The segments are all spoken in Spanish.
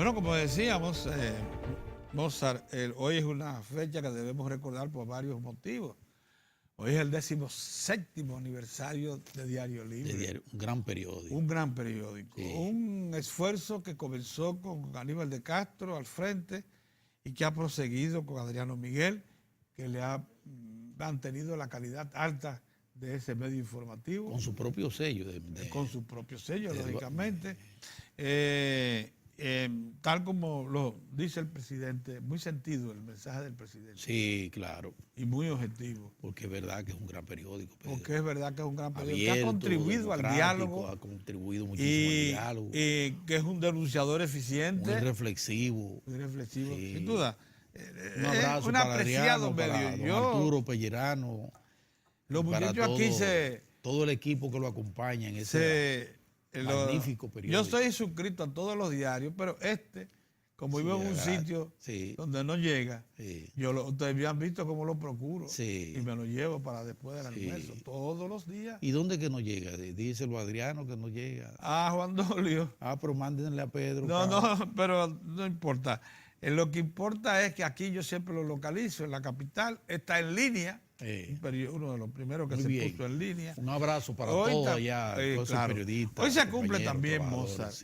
Bueno, como decíamos, Mozart, hoy es una fecha que debemos recordar por varios motivos. Hoy es el 17º aniversario de Diario Libre. Un gran periódico. Un gran periódico. Sí. Un esfuerzo que comenzó con Aníbal de Castro al frente y que ha proseguido con Adriano Miguel, que le ha mantenido la calidad alta de ese medio informativo. Con su propio sello. Con su propio sello, lógicamente. Tal como lo dice el presidente, muy sentido el mensaje del presidente. Sí, claro. Y muy objetivo. Porque es verdad que es un gran periódico. Porque es verdad que es un gran periódico. Abierto, que ha contribuido al diálogo. Ha contribuido muchísimo al diálogo. Que es un denunciador eficiente. Muy reflexivo. Muy reflexivo, sí. sin duda. Un abrazo un para apreciado Adriano, para medio. don Arturo Pellerano. Los muchachos aquí todo el equipo que lo acompaña en ese magnífico periódico. Yo estoy suscrito a todos los diarios, pero como vivo en un sitio donde no llega, ustedes me han visto cómo lo procuro y me lo llevo para después del almuerzo, todos los días. ¿Y dónde que no llega? Díselo a Adriano que no llega. Ah, Juan Dolio. Ah, pero mándenle a Pedro. No, pero no importa. Lo que importa es que aquí yo siempre lo localizo, en la capital, está en línea. Uno de los primeros que se puso en línea. Un abrazo para todos allá, todos esos periodistas. Hoy se cumple también, Mozart,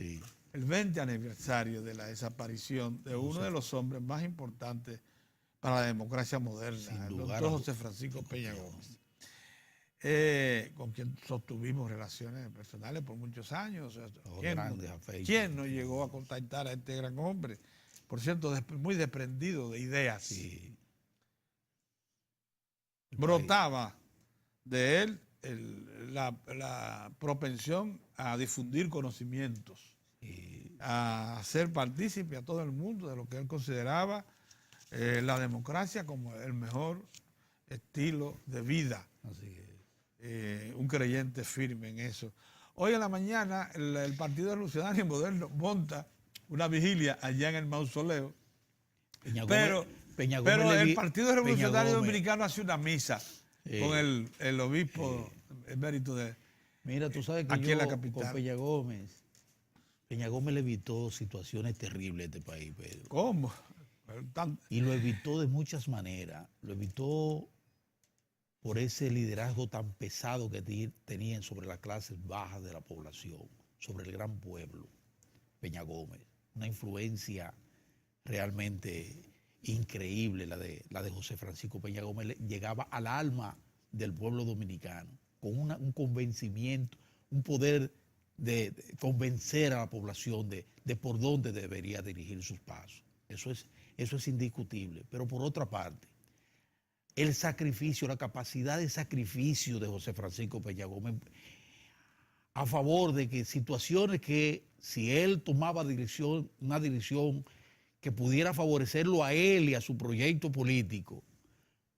el 20 aniversario de la desaparición de uno de los hombres más importantes para la democracia moderna, el doctor José Francisco Peña Gómez, con quien sostuvimos relaciones personales por muchos años. ¿Quién no llegó a contactar a este gran hombre? Por cierto, muy desprendido de ideas. Sí. Brotaba de él la propensión a difundir conocimientos, a hacer partícipe a todo el mundo de lo que él consideraba la democracia como el mejor estilo de vida. Así es. Un creyente firme en eso. Hoy en la mañana el Partido Revolucionario Moderno monta una vigilia allá en el mausoleo, pero el Partido Revolucionario Dominicano hace una misa con el obispo emérito de Mira, tú sabes que aquí en la capital. Con Peña Gómez le evitó situaciones terribles a este país, Pedro. ¿Cómo? Y lo evitó de muchas maneras. Lo evitó por ese liderazgo tan pesado que tenían sobre las clases bajas de la población, sobre el gran pueblo. Peña Gómez, una influencia realmente increíble la de José Francisco Peña Gómez, llegaba al alma del pueblo dominicano, con un convencimiento, un poder de convencer a la población de por dónde debería dirigir sus pasos. Eso es indiscutible. Pero por otra parte, el sacrificio, la capacidad de sacrificio de José Francisco Peña Gómez a favor de que situaciones que si él tomaba una dirección que pudiera favorecerlo a él y a su proyecto político,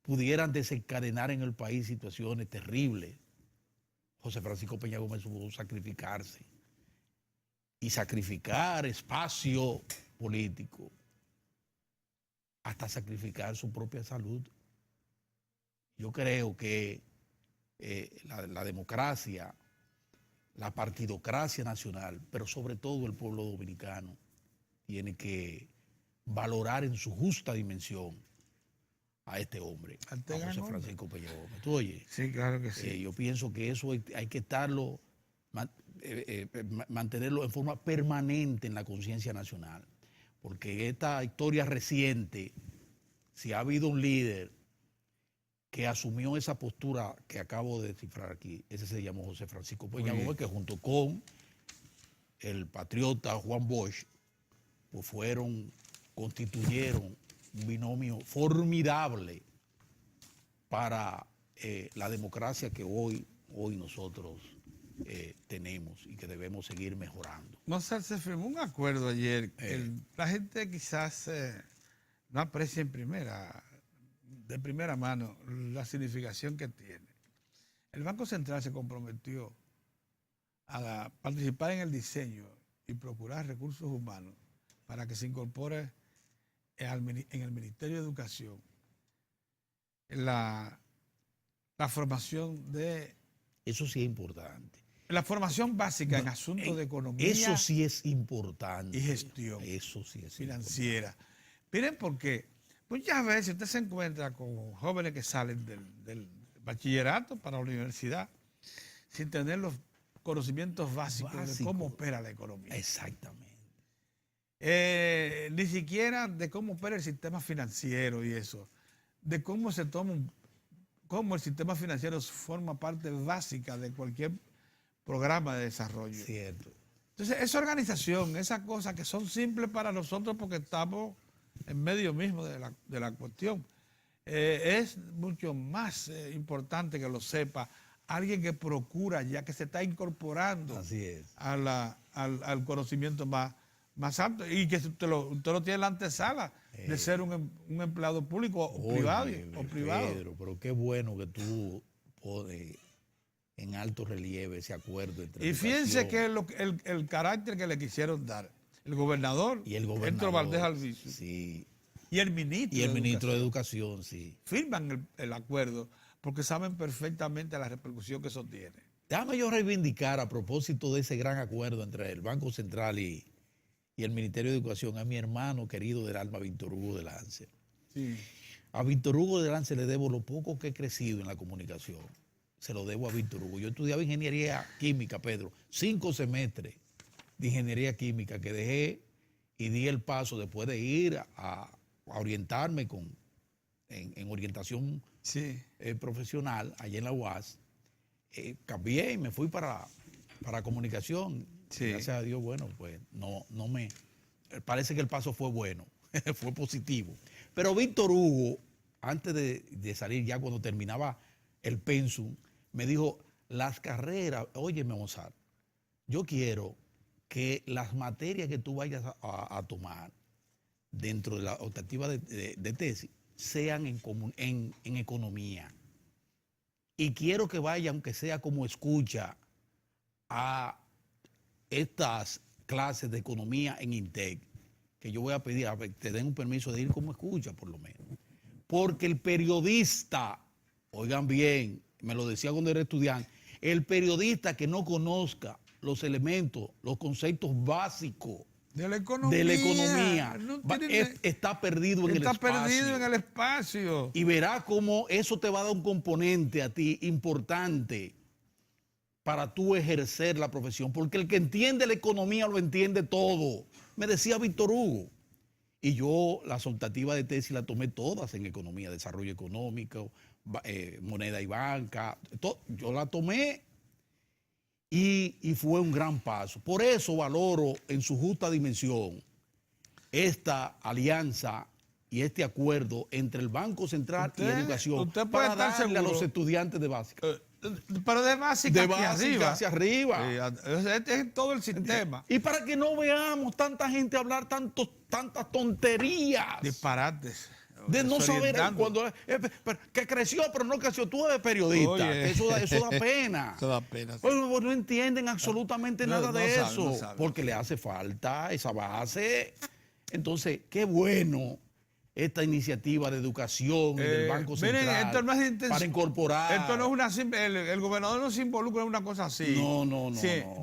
pudieran desencadenar en el país situaciones terribles. José Francisco Peña Gómez pudo sacrificarse y sacrificar espacio político, hasta sacrificar su propia salud. Yo creo que la democracia, la partidocracia nacional, pero sobre todo el pueblo dominicano, tiene que valorar en su justa dimensión a este hombre, a José Francisco Peña Gómez. ¿Tú oyes? Sí, claro que sí. Yo pienso que eso hay que mantenerlo en forma permanente en la conciencia nacional, porque esta historia reciente, si ha habido un líder que asumió esa postura que acabo de descifrar aquí, ese se llamó José Francisco Peña Gómez, que junto con el patriota Juan Bosch, pues constituyeron un binomio formidable para la democracia que hoy nosotros tenemos y que debemos seguir mejorando. Mozart, se firmó un acuerdo ayer. La gente quizás no aprecia de primera mano la significación que tiene. El Banco Central se comprometió a participar en el diseño y procurar recursos humanos para que se incorpore en el Ministerio de Educación la formación de... Eso sí es importante. La formación básica en asuntos de economía. Eso sí es importante. Y gestión. Eso sí es financiera. Miren, porque muchas veces usted se encuentra con jóvenes que salen del bachillerato para la universidad sin tener los conocimientos básicos de cómo opera la economía. Exactamente. Ni siquiera de cómo opera el sistema financiero y eso, de cómo se toma cómo el sistema financiero forma parte básica de cualquier programa de desarrollo. Cierto. Entonces, esa organización, esas cosas que son simples para nosotros porque estamos en medio mismo de la cuestión, es mucho más importante que lo sepa alguien que procura, ya que se está incorporando Así es. al conocimiento más alto y que usted lo tiene en la antesala de ser un empleado público o privado. Pedro, pero qué bueno que tú pones en alto relieve ese acuerdo entre y fíjense que el carácter que le quisieron dar el gobernador Héctor Valdés Albizu, sí, y el ministro de Educación, sí, firman el acuerdo porque saben perfectamente la repercusión que eso tiene. Déjame yo reivindicar a propósito de ese gran acuerdo entre el Banco Central y el Ministerio de Educación a mi hermano querido del alma, Víctor Hugo de Lance. Sí. A Víctor Hugo de Lance le debo lo poco que he crecido en la comunicación. Se lo debo a Víctor Hugo. Yo estudiaba ingeniería química, Pedro, 5 semestres de ingeniería química que dejé y di el paso después de ir a orientarme en orientación profesional allá en la UAS. Cambié y me fui para comunicación. Sí. Gracias a Dios, bueno, pues no me... Parece que el paso fue bueno, fue positivo. Pero Víctor Hugo, antes de salir, ya cuando terminaba el pensum, me dijo, las carreras, óyeme, Mozart, yo quiero que las materias que tú vayas a tomar dentro de la optativa de tesis sean en economía. Y quiero que vaya, aunque sea como escucha, a estas clases de economía en INTEC, que yo voy a pedir a que te den un permiso de ir como escucha, por lo menos. Porque el periodista, oigan bien, me lo decía cuando era estudiante, el periodista que no conozca los elementos, los conceptos básicos de la economía no está perdido en el espacio. Está perdido en el espacio. Y verá cómo eso te va a dar un componente a ti importante para tú ejercer la profesión, porque el que entiende la economía lo entiende todo. Me decía Víctor Hugo. Y yo las optativas de tesis las tomé todas en economía, desarrollo económico, moneda y banca, yo la tomé y fue un gran paso. Por eso valoro en su justa dimensión esta alianza y este acuerdo entre el Banco Central y Educación para darle a los estudiantes de básica. Pero de básica hacia arriba. Es todo el sistema. Y para que no veamos tanta gente hablar tantas tonterías. Disparates. De no saber cuando que creció, pero no creció. Tú eres periodista. Oye, eso da pena. Eso da pena. Sí. Pues no entienden absolutamente nada de eso. Porque le hace falta esa base. Entonces, qué bueno esta iniciativa de educación del Banco Central, miren, esto no es para incorporar. Esto no es una simple, el gobernador no se involucra en una cosa así. No.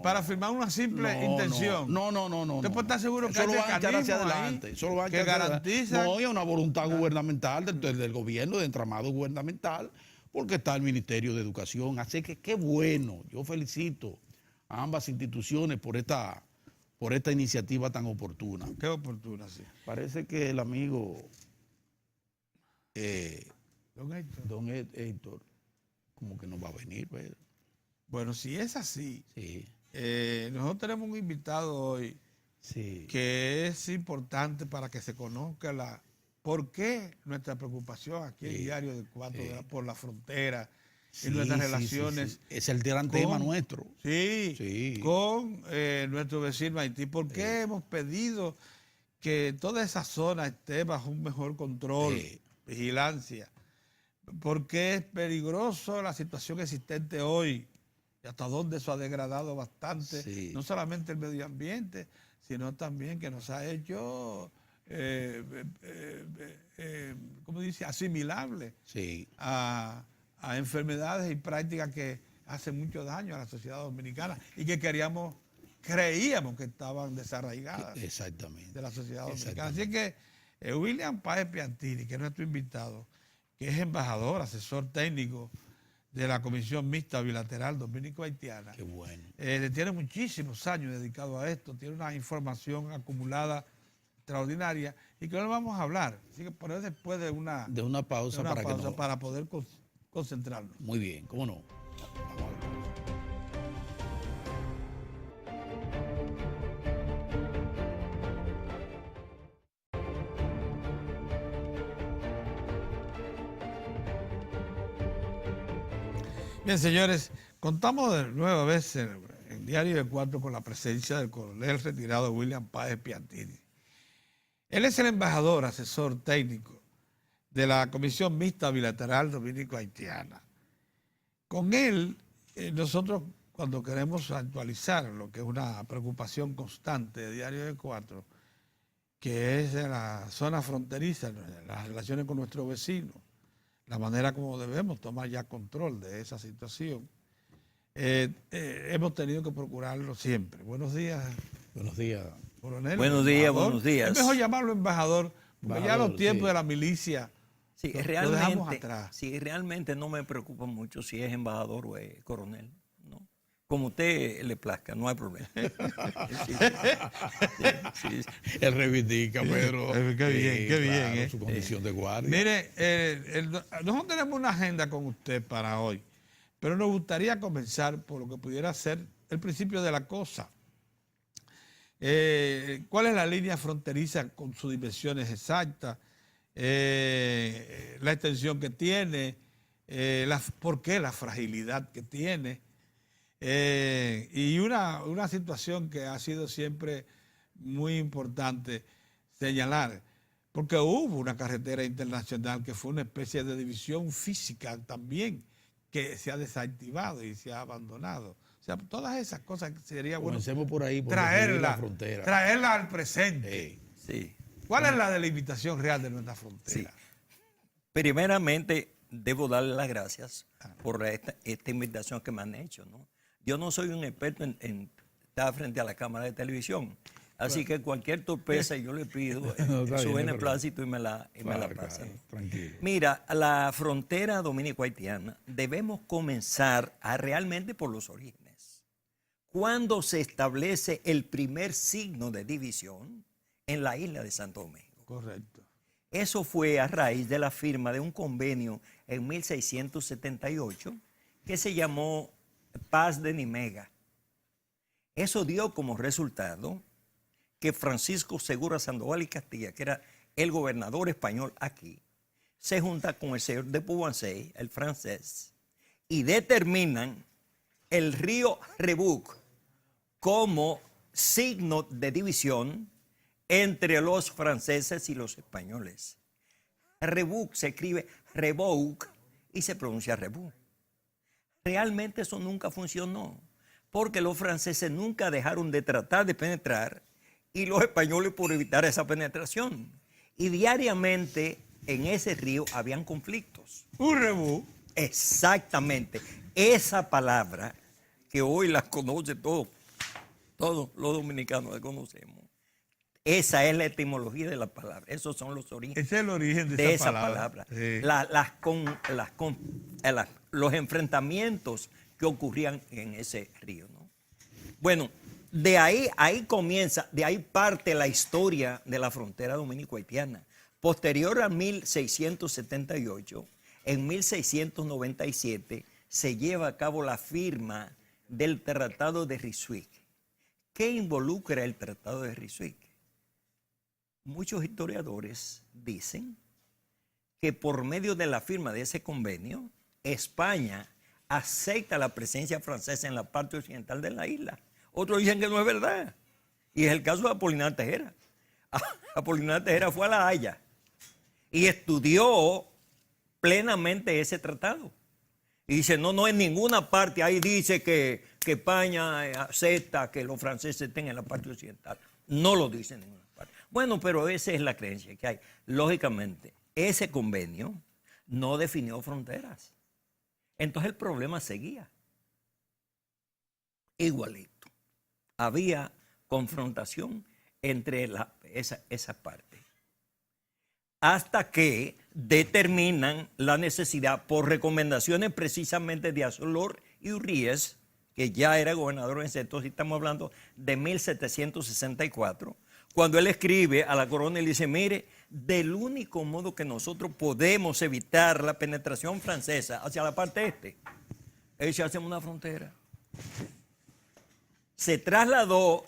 Para firmar una simple intención. No. Usted puede estar seguro que eso lo van a echar hacia adelante. Eso lo van a que garantiza. No, hay una voluntad gubernamental del gobierno, de entramado gubernamental, porque está el Ministerio de Educación. Así que qué bueno. Yo felicito a ambas instituciones por esta iniciativa tan oportuna. Qué oportuna, sí. Parece que el amigo don Héctor como que no va a venir, Pedro. Bueno, si es así, sí. Nosotros tenemos un invitado hoy que es importante para que se conozca por qué nuestra preocupación aquí en el Diario del 4 por la frontera y nuestras relaciones. Es el gran tema nuestro. Con nuestro vecino Haití. ¿Por qué hemos pedido que toda esa zona esté bajo un mejor control, vigilancia? Porque es peligroso la situación existente hoy y hasta dónde eso ha degradado bastante, no solamente el medio ambiente, sino también que nos ha hecho, ¿cómo dice?, asimilable a enfermedades y prácticas que hacen mucho daño a la sociedad dominicana y que creíamos que estaban desarraigadas Exactamente. de la sociedad dominicana. Así que William Páez Piantini, que es nuestro invitado, que es embajador, asesor técnico de la Comisión Mixta Bilateral Dominico-Haitiana. Qué bueno. Tiene muchísimos años dedicado a esto, tiene una información acumulada extraordinaria y que no vamos a hablar. Así que por eso después de una pausa, para poder concentrarnos. Muy bien, ¿cómo no? Vamos a ver. Bien, señores, contamos de nueva vez en Diario de Cuatro con la presencia del coronel retirado William Páez Piantini. Él es el embajador, asesor técnico de la Comisión Mixta Bilateral Dominico-Haitiana. Con él, nosotros cuando queremos actualizar lo que es una preocupación constante de Diario de Cuatro, que es en la zona fronteriza, las relaciones con nuestros vecinos, la manera como debemos tomar ya control de esa situación, hemos tenido que procurarlo siempre. Buenos días. Buenos días. Coronel. Buenos días, buenos días. Es mejor llamarlo embajador, porque ya los tiempos de la milicia lo dejamos atrás. Sí, realmente no me preocupa mucho si es embajador o es coronel, ¿no? Como usted le plazca, no hay problema. Sí. Él reivindica, Pedro. Qué bien, qué bien. Su condición de guardia. Mire, nosotros tenemos una agenda con usted para hoy, pero nos gustaría comenzar por lo que pudiera ser el principio de la cosa. ¿Cuál es la línea fronteriza con sus dimensiones exactas? La extensión que tiene, ¿por qué la fragilidad que tiene? Y una situación que ha sido siempre muy importante señalar, porque hubo una carretera internacional que fue una especie de división física también, que se ha desactivado y se ha abandonado. O sea, todas esas cosas sería bueno por ahí, por traerla al Sí. presente. Sí. ¿Cuál es la delimitación real de nuestra frontera? Sí. Primeramente, debo darle las gracias por esta invitación que me han hecho, ¿no? Yo no soy un experto en estar frente a la cámara de televisión, así que cualquier torpeza yo le pido su beneplácito y me la pasan. Tranquilo. Mira, la frontera dominico-haitiana debemos comenzar realmente por los orígenes. ¿Cuándo se establece el primer signo de división? En la isla de Santo Domingo. Correcto. Eso fue a raíz de la firma de un convenio en 1678 que se llamó Paz de Nimega. Eso dio como resultado que Francisco Segura Sandoval y Castilla, que era el gobernador español aquí, se junta con el señor de Pouancey, el francés, y determinan el río Rebuc como signo de división entre los franceses y los españoles. Rebuc se escribe Rebouc y se pronuncia Rebuc. Realmente eso nunca funcionó, porque los franceses nunca dejaron de tratar de penetrar y los españoles por evitar esa penetración. Y diariamente en ese río habían conflictos. Un Rebuc. Exactamente. Esa palabra que hoy la conoce todos los dominicanos la conocemos. Esa es la etimología de la palabra. Esos son los orígenes. Ese es el origen de esa palabra. Sí. Los enfrentamientos que ocurrían en ese río, ¿no? Bueno, de ahí parte la historia de la frontera dominico-haitiana. Posterior a 1678, en 1697, se lleva a cabo la firma del Tratado de Ryswick. ¿Qué involucra el Tratado de Ryswick? Muchos historiadores dicen que por medio de la firma de ese convenio, España acepta la presencia francesa en la parte occidental de la isla. Otros dicen que no es verdad. Y es el caso de Apolinar Tejera. Apolinar Tejera fue a La Haya y estudió plenamente ese tratado. Y dice, no en ninguna parte ahí dice que España acepta que los franceses estén en la parte occidental. No lo dice en ninguna parte. Bueno, pero esa es la creencia que hay. Lógicamente, ese convenio no definió fronteras. Entonces el problema seguía. igualito. Había confrontación entre esa parte. Hasta que determinan la necesidad, por recomendaciones precisamente de Asolor y Urríez, que ya era gobernador en ese entonces, estamos hablando de 1764, cuando él escribe a la corona y le dice, mire, del único modo que nosotros podemos evitar la penetración francesa hacia la parte este, es si hacemos una frontera.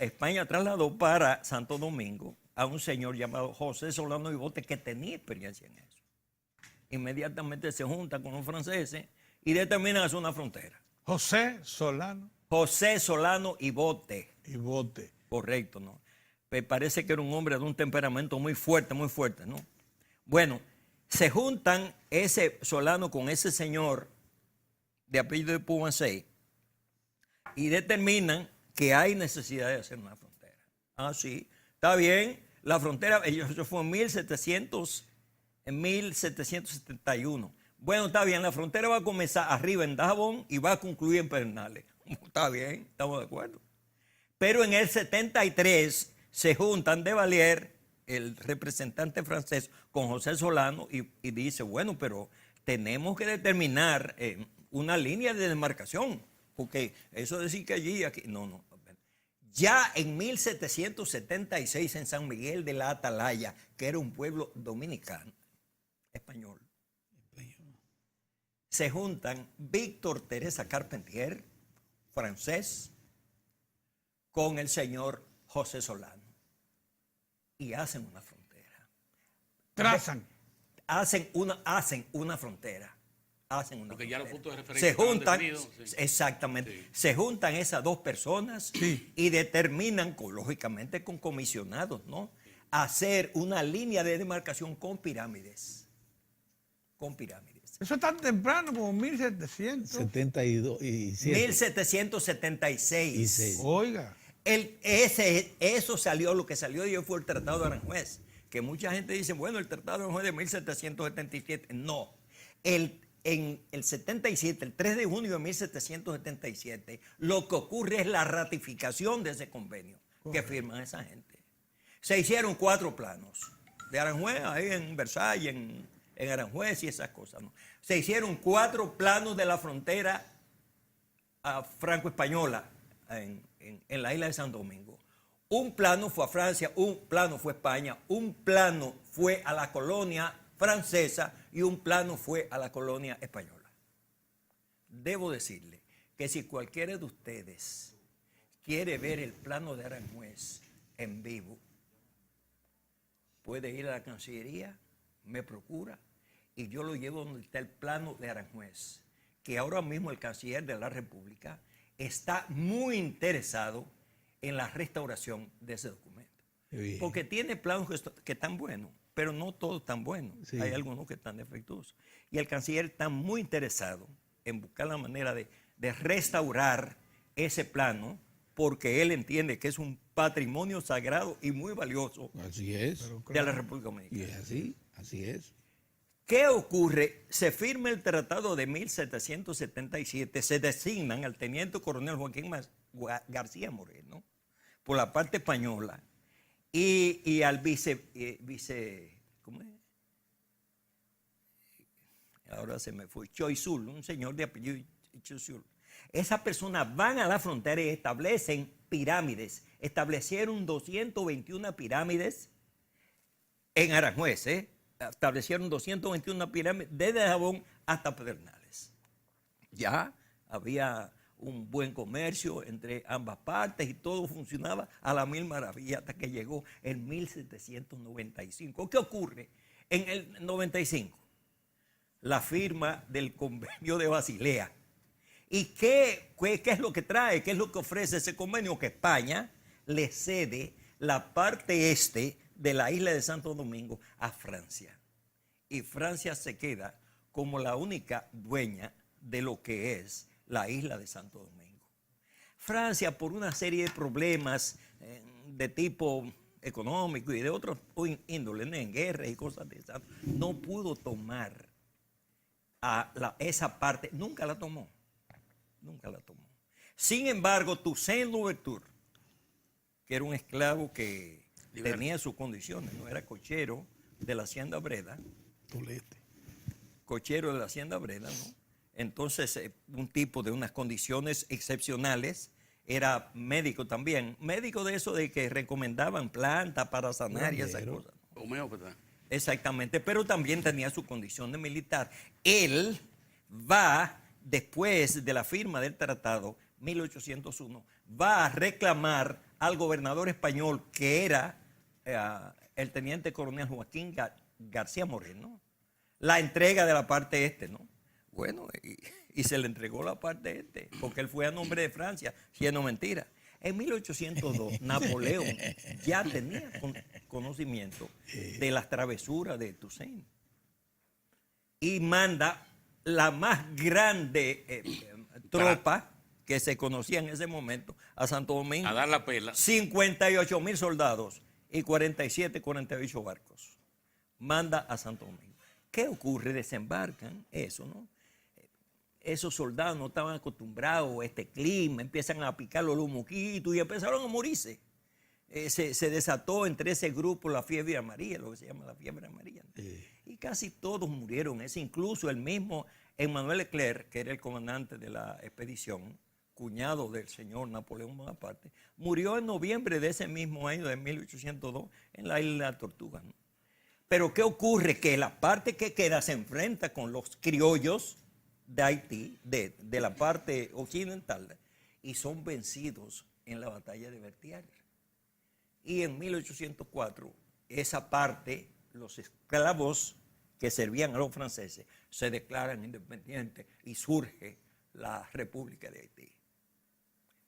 España trasladó para Santo Domingo a un señor llamado José Solano y Bote que tenía experiencia en eso. Inmediatamente se junta con los franceses y determinan hacer una frontera. José Solano. José Solano y Bote. Y Bote. Correcto, ¿no? Me parece que era un hombre de un temperamento muy fuerte, ¿no? Bueno, se juntan ese Solano con ese señor de apellido de Pumansey y determinan que hay necesidad de hacer una frontera. Ah, sí, está bien. La frontera, eso fue en 1771. Bueno, está bien, la frontera va a comenzar arriba en Dajabón y va a concluir en Pedernales. Está bien, estamos de acuerdo. Pero en el 73 se juntan de Valier, el representante francés, con José Solano y dice, bueno, pero tenemos que determinar una línea de demarcación, porque eso decir que allí, aquí, no. Ya en 1776 en San Miguel de la Atalaya, que era un pueblo dominicano, español, se juntan Víctor Teresa Carpentier, francés, con el señor José Solano y hacen una frontera. Hacen una frontera. Porque ya los puntos de referencia se juntan, sí. Exactamente, sí. Se juntan esas dos personas y determinan, lógicamente con comisionados, ¿no? Hacer una línea de demarcación con pirámides. Eso es tan temprano como 1772 y 1776. Oiga. Eso salió, lo que salió de ello fue el Tratado de Aranjuez, que mucha gente dice, bueno, el Tratado de Aranjuez de 1777. No, en el 77, el 3 de junio de 1777, lo que ocurre es la ratificación de ese convenio que firman esa gente. Se hicieron 4 planos de Aranjuez, ahí en Versalles, en Aranjuez y esas cosas, ¿no? Se hicieron 4 planos de la frontera franco-española en la isla de Santo Domingo. Un plano fue a Francia, un plano fue a España, un plano fue a la colonia francesa y un plano fue a la colonia española. Debo decirle que si cualquiera de ustedes quiere ver el plano de Aranjuez en vivo, puede ir a la Cancillería, me procura y yo lo llevo donde está el plano de Aranjuez, que ahora mismo el canciller de la República está muy interesado en la restauración de ese documento. Porque tiene planos que están buenos, pero no todos están buenos. Sí. Hay algunos que están defectuosos. Y el canciller está muy interesado en buscar la manera de restaurar ese plano, porque él entiende que es un patrimonio sagrado y muy valioso. Así es. De la República Dominicana. Y es así es. ¿Qué ocurre? Se firma el tratado de 1777, se designan al teniente coronel Joaquín García Moreno por la parte española y al ¿cómo es? Ahora se me fue, Choisul, un señor de apellido Choisul. Esas personas van a la frontera y establecen pirámides. Establecieron 221 pirámides en Aranjuez, establecieron 221 pirámides desde Dajabón hasta Pedernales. Ya había un buen comercio entre ambas partes y todo funcionaba a la mil maravillas hasta que llegó en 1795. ¿Qué ocurre? En el 95, la firma del convenio de Basilea. ¿Y qué es lo que trae? ¿Qué es lo que ofrece ese convenio? Que España le cede la parte este de la isla de Santo Domingo a Francia. Y Francia se queda como la única dueña de lo que es la isla de Santo Domingo. Francia, por una serie de problemas de tipo económico y de otros índoles, en guerra y cosas de esas, no pudo tomar esa parte, nunca la tomó. Sin embargo, Toussaint Louverture, que era un esclavo que tenía sus condiciones, no era cochero de la hacienda Breda, cochero de la hacienda Breda, ¿no? Entonces, un tipo de unas condiciones excepcionales, era médico también, médico de eso de que recomendaban plantas para sanar y esas cosas. Homeópata. Exactamente, pero también tenía su condición de militar. Él va, después de la firma del tratado, 1801, va a reclamar al gobernador español, que era el teniente coronel Joaquín García Moreno, la entrega de la parte este, ¿no? Bueno, y se le entregó la parte este, porque él fue a nombre de Francia, siendo mentira. En 1802, Napoleón ya tenía conocimiento de las travesuras de Toussaint y manda la más grande tropa que se conocía en ese momento a Santo Domingo. A dar la pela. 58,000 soldados y 48 barcos. Manda a Santo Domingo. ¿Qué ocurre? Desembarcan eso, ¿no? Esos soldados no estaban acostumbrados a este clima, empiezan a picar los mosquitos y empezaron a morirse. Se desató entre ese grupo la fiebre amarilla, lo que se llama la fiebre amarilla, ¿no? Y casi todos murieron. Incluso el mismo Emmanuel Leclerc, que era el comandante de la expedición, cuñado del señor Napoleón Bonaparte, murió en noviembre de ese mismo año de 1802 en la isla de la Tortuga, ¿no? Pero ¿qué ocurre? Que la parte que queda se enfrenta con los criollos de Haití, de la parte occidental, y son vencidos en la batalla de Vertières. Y en 1804, esa parte, los esclavos que servían a los franceses, se declaran independientes y surge la República de Haití.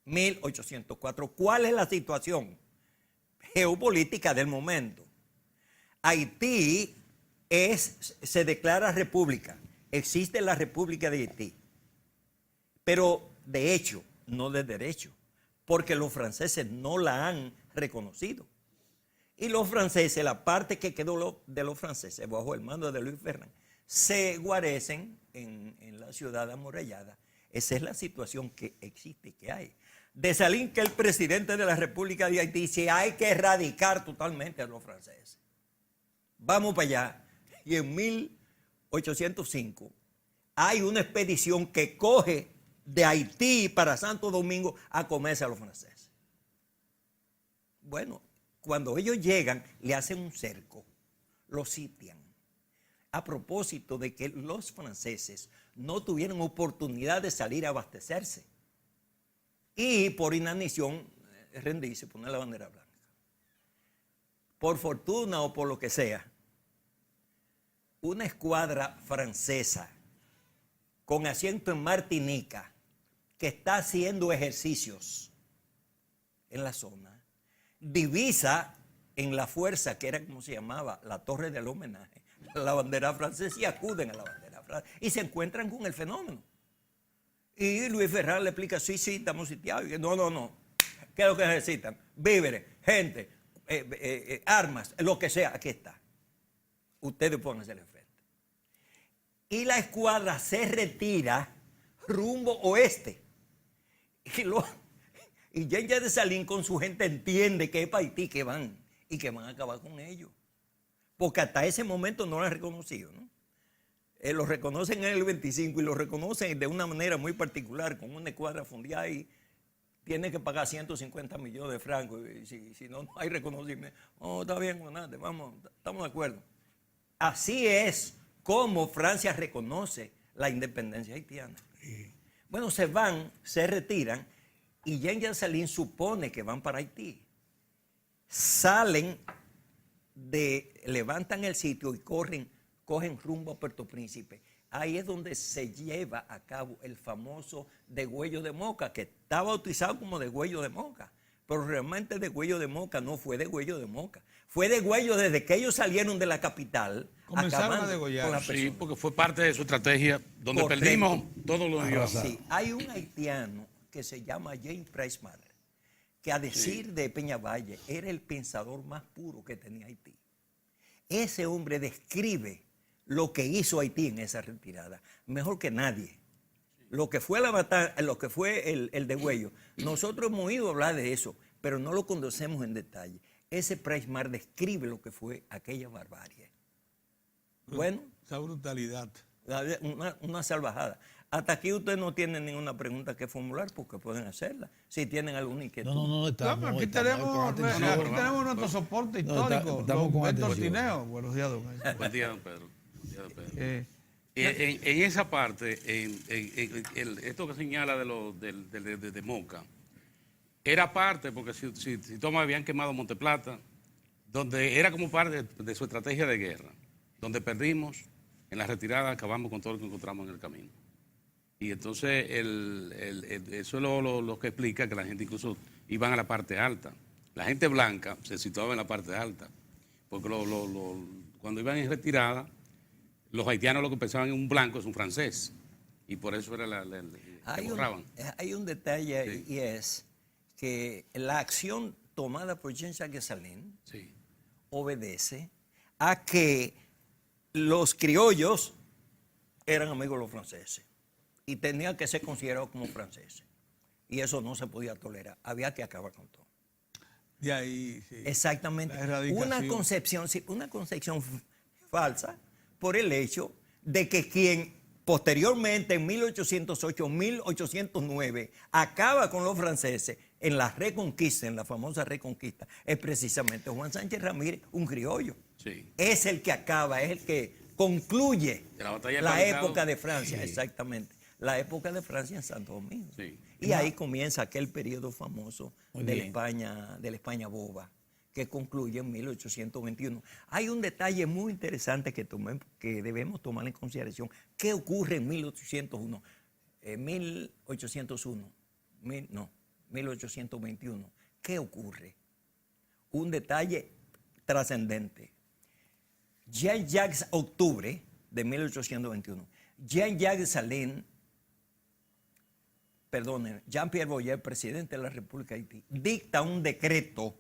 1804. ¿Cuál es la situación geopolítica del momento? Haití se declara república. Existe la República de Haití, pero de hecho, no de derecho, porque los franceses no la han reconocido. Y los franceses, la parte que quedó de los franceses bajo el mando de Luis Fernández, se guarecen en la ciudad amurallada. Esa es la situación que existe y que hay. Dessalines, que el presidente de la República de Haití, dice hay que erradicar totalmente a los franceses. Vamos para allá. Y en 1805 hay una expedición que coge de Haití para Santo Domingo a comerse a los franceses. Bueno, cuando ellos llegan, le hacen un cerco, los sitian. A propósito de que los franceses no tuvieron oportunidad de salir a abastecerse. Y por inanición, rendirse, poner la bandera blanca. Por fortuna o por lo que sea, una escuadra francesa con asiento en Martinica, que está haciendo ejercicios en la zona, divisa en la fuerza, que era como se llamaba, la torre del homenaje, la bandera francesa, y acuden a la bandera francesa y se encuentran con el fenómeno. Y Luis Ferrán le explica, sí, estamos sitiados. Y no, ¿qué es lo que necesitan? Víveres, gente, armas, lo que sea, aquí está. Ustedes pónganse al frente. Y la escuadra se retira rumbo oeste. Y Jean-Jacques Dessalines con su gente entiende que es para Haití que van y que van a acabar con ellos. Porque hasta ese momento no lo han reconocido, ¿no? Lo reconocen en el 25 y lo reconocen de una manera muy particular, con una escuadra fundida y tiene que pagar 150 millones de francos. Y si no hay reconocimiento, está bien, vamos, estamos de acuerdo. Así es como Francia reconoce la independencia haitiana. Bueno, se retiran y Jean Dessalines supone que van para Haití. Salen, levantan el sitio y cogen rumbo a Puerto Príncipe. Ahí es donde se lleva a cabo el famoso degüello de Moca, que está bautizado como degüello de Moca. Pero realmente degüello de Moca no fue degüello de Moca. Fue degüello desde que ellos salieron de la capital. Comenzaron a degollar. Sí, porque fue parte de su estrategia, donde perdimos todos los idiomas. Sí, hay un haitiano que se llama James Price Mather, que a decir de Peñavalle era el pensador más puro que tenía Haití. Ese hombre describe lo que hizo Haití en esa retirada mejor que nadie. lo que fue la batalla, lo que fue el degüello, nosotros hemos oído hablar de eso, pero no lo conocemos en detalle. Ese Price Mar describe lo que fue aquella barbarie. Bueno, esa brutalidad. Una salvajada. Hasta aquí ustedes no tienen ninguna pregunta que formular porque pueden hacerla. Si tienen alguna inquietud. No, estamos, aquí estamos tenemos nuestro soporte histórico. Estamos con Héctor atención. Tineo. Buenos días, don Héctor. Buen día, don Pedro. Buen día, don Pedro. Eh, En esa parte, esto que señala de Moca, era parte, porque si toma, habían quemado Monteplata, donde era como parte de su estrategia de guerra, donde perdimos, en la retirada acabamos con todo lo que encontramos en el camino. Y entonces eso es lo que explica que la gente incluso iban a la parte alta. La gente blanca se situaba en la parte alta, porque cuando iban en retirada, los haitianos lo que pensaban en un blanco es un francés, y por eso era que borraban. Hay un detalle Sí. y es que la acción tomada por Jean-Jacques Dessalines Sí. obedece a que los criollos eran amigos de los franceses y tenían que ser considerados como franceses. Y eso no se podía tolerar. Había que acabar con todo. de ahí, sí. Exactamente. La erradicación. Una concepción falsa por el hecho de que quien posteriormente en 1808, 1809 acaba con los franceses en la reconquista, en la famosa reconquista, es precisamente Juan Sánchez Ramírez, un criollo. Sí. Es el que acaba, es el que concluye De la batalla de la Palicao. época de Francia, Sí. exactamente. La época de Francia en Santo Domingo. Sí. Y ahí comienza aquel periodo famoso Muy de bien. la España boba, que concluye en 1821. Hay un detalle muy interesante que debemos tomar en consideración. ¿Qué ocurre en 1801? 1821. ¿Qué ocurre? Un detalle trascendente. Jean-Jacques, octubre de 1821, Jean-Jacques Dessalines, Jean-Pierre Boyer, presidente de la República de Haití, dicta un decreto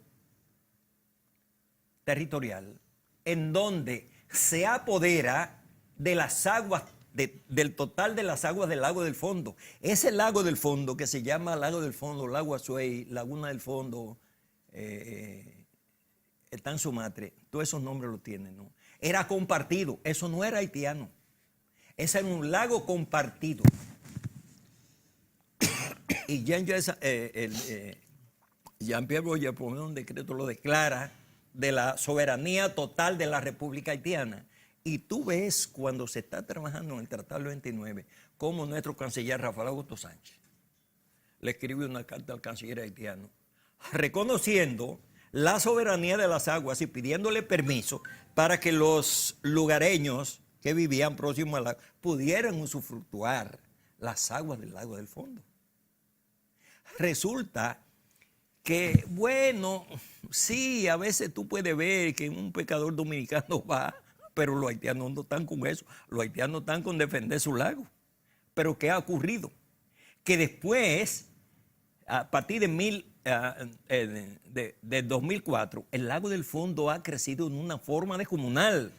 territorial en donde se apodera de las aguas, del total de las aguas del lago del fondo. Ese lago del fondo que se llama lago del fondo, lago Azuay, laguna del fondo, está en Sumatre, todos esos nombres los tienen, ¿no? Era compartido, eso no era haitiano, ese era un lago compartido. Y Jean-Pierre Boyer, por un decreto, lo declara de la soberanía total de la República Haitiana. Y tú ves cuando se está trabajando en el Tratado del 29, como nuestro canciller Rafael Augusto Sánchez le escribe una carta al canciller haitiano reconociendo la soberanía de las aguas y pidiéndole permiso para que los lugareños que vivían próximos al lago pudieran usufructuar las aguas del lago del fondo. Resulta que, bueno, sí, a veces tú puedes ver que un pescador dominicano va, pero los haitianos no están con eso, los haitianos están con defender su lago. Pero ¿qué ha ocurrido? Que después, a partir de 2004, el lago del fondo ha crecido en una forma descomunal.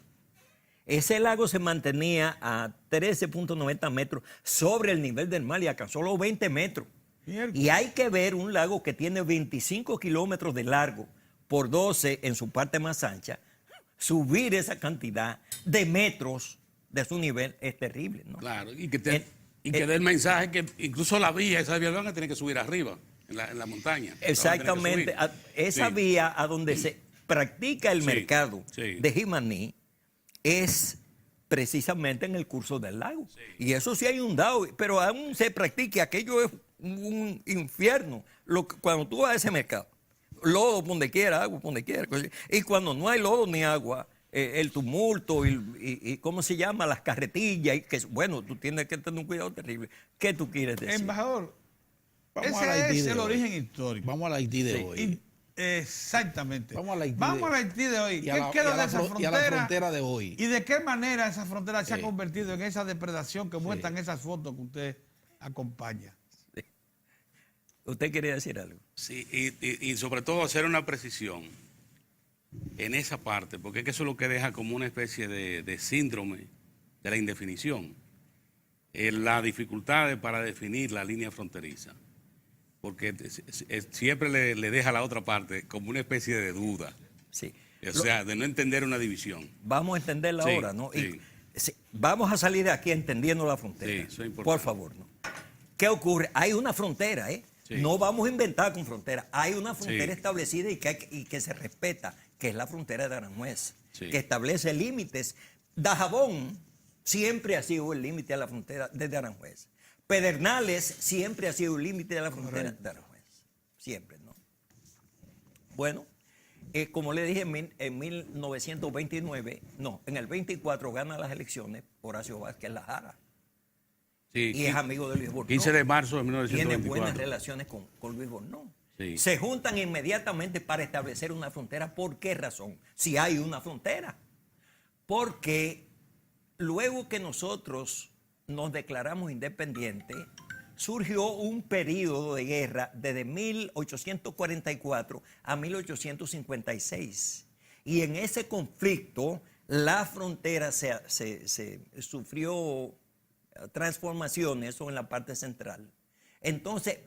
Ese lago se mantenía a 13.90 metros sobre el nivel del mar y alcanzó los 20 metros. Y hay que ver un lago que tiene 25 kilómetros de largo por 12 en su parte más ancha. Subir esa cantidad de metros de su nivel es terrible, ¿no? Claro, y que dé el mensaje que incluso la vía, esa vía van a tener que subir arriba, en la montaña. Exactamente, esa Sí. vía a donde se practica el Sí, mercado sí. de Jimaní es precisamente en el curso del lago. Sí. Y eso sí ha inundado, pero aún se practica, aquello es un infierno. Cuando tú vas a ese mercado, lodo donde quiera, agua donde quiera. Y cuando no hay lodo ni agua, el tumulto y ¿cómo se llama? Las carretillas. Y que, bueno, tú tienes que tener un cuidado terrible. ¿Qué tú quieres decir? Embajador, Vamos al ese Haití es de el hoy. origen histórico. Vamos al Haití de Sí. hoy. Exactamente. Vamos al Haití Vamos al Haití de hoy. y ¿Qué a la- queda y a la de esa fro- y a frontera? la frontera de hoy. ¿Y de qué manera esa frontera se ha Sí. convertido en esa depredación que muestran esas fotos que usted acompaña? ¿Usted quería decir algo? Sí, y sobre todo hacer una precisión en esa parte, porque es que eso es lo que deja como una especie de síndrome de la indefinición. las dificultades para definir la línea fronteriza, porque siempre le deja a la otra parte como una especie de duda. Sí. O sea, de no entender una división. Vamos a entenderla Sí, ahora, ¿no? sí. Sí, vamos a salir de aquí entendiendo la frontera. Sí, eso es importante. Por favor, ¿no? ¿Qué ocurre? Hay una frontera, ¿eh? Sí. No vamos a inventar con frontera. Hay una frontera Sí. establecida y que se respeta, que es la frontera de Aranjuez, Sí. que establece límites. Dajabón siempre ha sido el límite de la frontera desde Aranjuez. Pedernales siempre ha sido el límite de la frontera de Aranjuez. Siempre, ¿no? Bueno, como le dije, en 1929, no, en el 24 gana las elecciones Horacio Vázquez Lajara. Sí, Y es amigo de Luis Bornó. 15 de marzo de Tiene 1924. buenas relaciones con Luis Bornó. Sí. Se juntan inmediatamente para establecer una frontera. ¿Por qué razón? Si hay una frontera. Porque luego que nosotros nos declaramos independientes, surgió un periodo de guerra desde 1844 a 1856. Y en ese conflicto la frontera se sufrió transformaciones, eso en la parte central. Entonces,